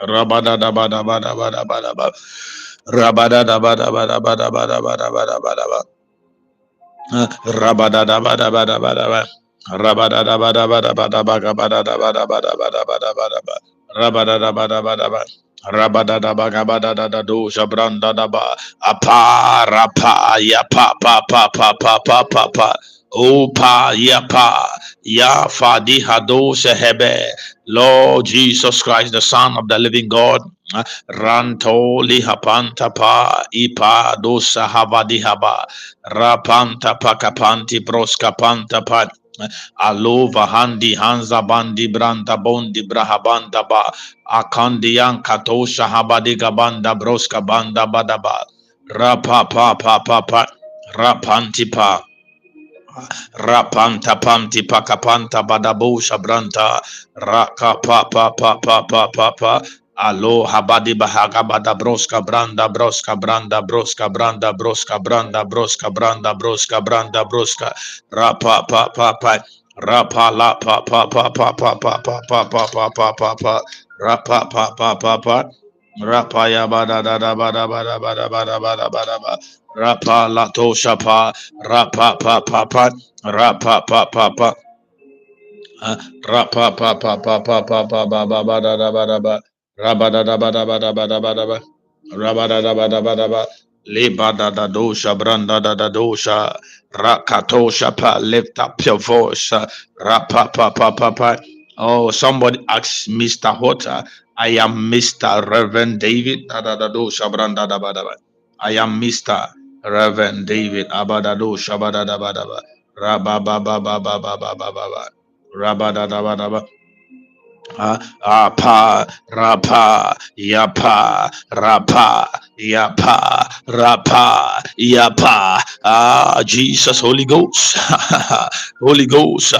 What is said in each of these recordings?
Rabada da bada bada bada bada bada. Rabada da bada bada bada bada bada bada bada bada. Rabada da bada bada bada bada. Rabada da bada bada bada bada bada bada bada bada bada bada bada. Rabada da bada bada bada. Rabada da baga bada da da do shabranda da ba apa rapa ya pa pa pa pa pa pa pa pa opa ya pa ya fadi hado shehebe. Lord Jesus Christ, the Son of the Living God, ranto lihapanta pa ipa dosa havadi haba rapanta pakapanti broskapanta pa. Alova handi hanza bandi branda bondi brahabanda ba akandi katosha habadi gabanda broska banda badaba rapa pa pa pa pa rapanti pa rapanta panti pakapanta badabusha branta raka pa pa pa pa pa pa pa alo habadi bahaga bada broska branda broska branda broska branda broska branda broska branda broska rapa pa pa pa rapa la pa pa pa pa pa pa pa pa pa pa pa pa pa rapa pa pa pa pa rapa ya bada da da bada bada bada bada bada bada ba rapa la to shapa rapa pa pa pa rapa pa pa pa rapa pa pa pa pa pa pa ba ba ba da da ba da ba raba da da ba da ba da ba da ba da ba raba da da ba da ba da ba liba da da dosha branda da da dosha rakatosha pa lift up your voice rapa pa pa pa pa. Oh, somebody asked Mr. Hotter. I am Mr. Reverend David da da da dosha branda da ba da ba. I am Mr. Reverend David abadado shabada da ba da ba. Raba ba ba ba ba ba ba ba ba ba. Rabada da ba da ba. Apa rapa yapa rapa yapa rapa yapa. Jesus, Holy Ghost, Holy Ghost,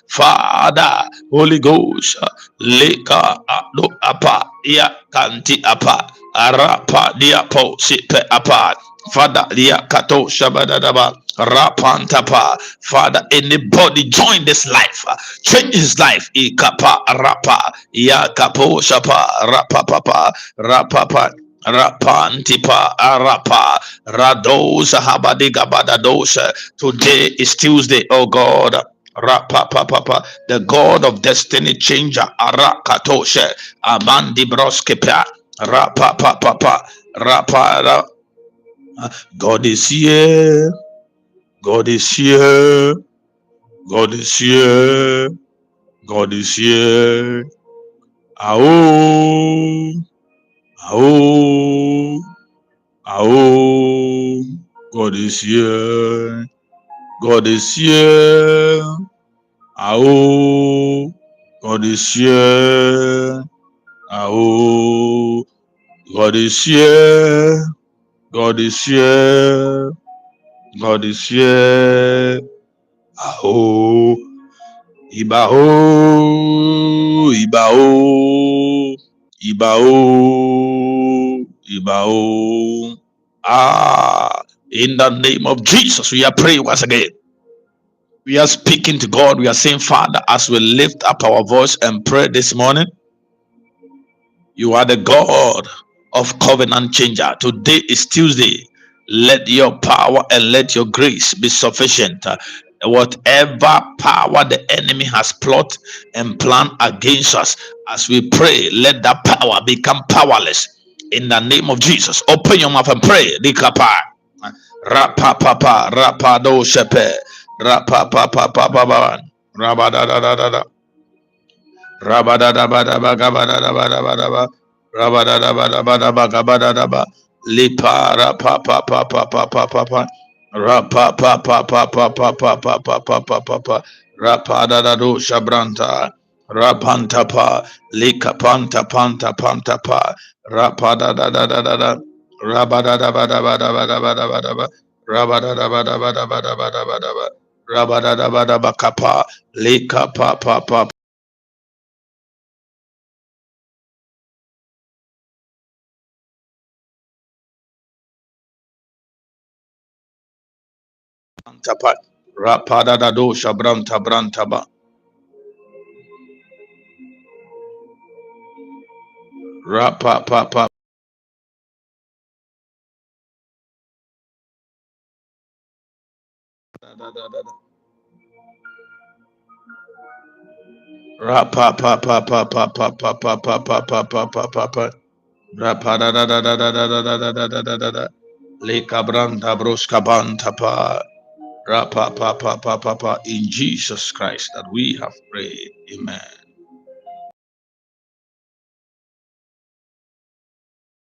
Father, Holy Ghost, leka ado apa ya kanti apa arapa diapo sipe apa. Father, dia kato shabadadaba rapantapa. Father, anybody join this life, change his life. Ikapa rapa ya kapo shapa rapa papa rapa pa. Rapantipa arapa radosa habadiga badadosa. Today is Tuesday, oh God. Rapa papa, the God of destiny changer. Arakatoshe amandi broskepa rapa papa rapa. God is here. God is here. God is here. God is here. Ao. Ao. Ao. God is here. God is here. Ao. God is here. Ao. God is here. God is here. God is here. Ao. Ibao, Ibao, Ibao, Ibao. In the name of Jesus, we are praying once again. We are speaking to God. We are saying, Father, as we lift up our voice and pray this morning, you are the God of covenant changer. Today is Tuesday. Let your power and let your grace be sufficient. Whatever power the enemy has plot and planned against us, as we pray, let that power become powerless. In the name of Jesus, open your mouth and pray. Dikapa, rapa papa, rapa do shepe, rapa papa papa, rabada da da da da. Rabadadabadabagabadadabadabadaba. Rabadadabadabadabagabadadaba. Lipa rapa pa pa pa pa pa pa pa. Rapa pa pa pa pa pa pa pa pa pa pa pa pa. Rapa dadado shabranta. Rapanta pa. Lika panta panta panta pa. Rapa da da da da da da. Rabadadabadabadabadabadabadaba. Rabadadabadabadabadabadabadaba. Rabadadabadabakapa. Lika pa pa pa. Tapa rapada da do shabranta brantaba Rapa papa. Rapa papa papa papa papa papa papa papa. Rapa da da da da da da da da da da da da da. Leka branda broska banta pa. Rapa papa papa papa. In Jesus Christ that we have prayed. Amen.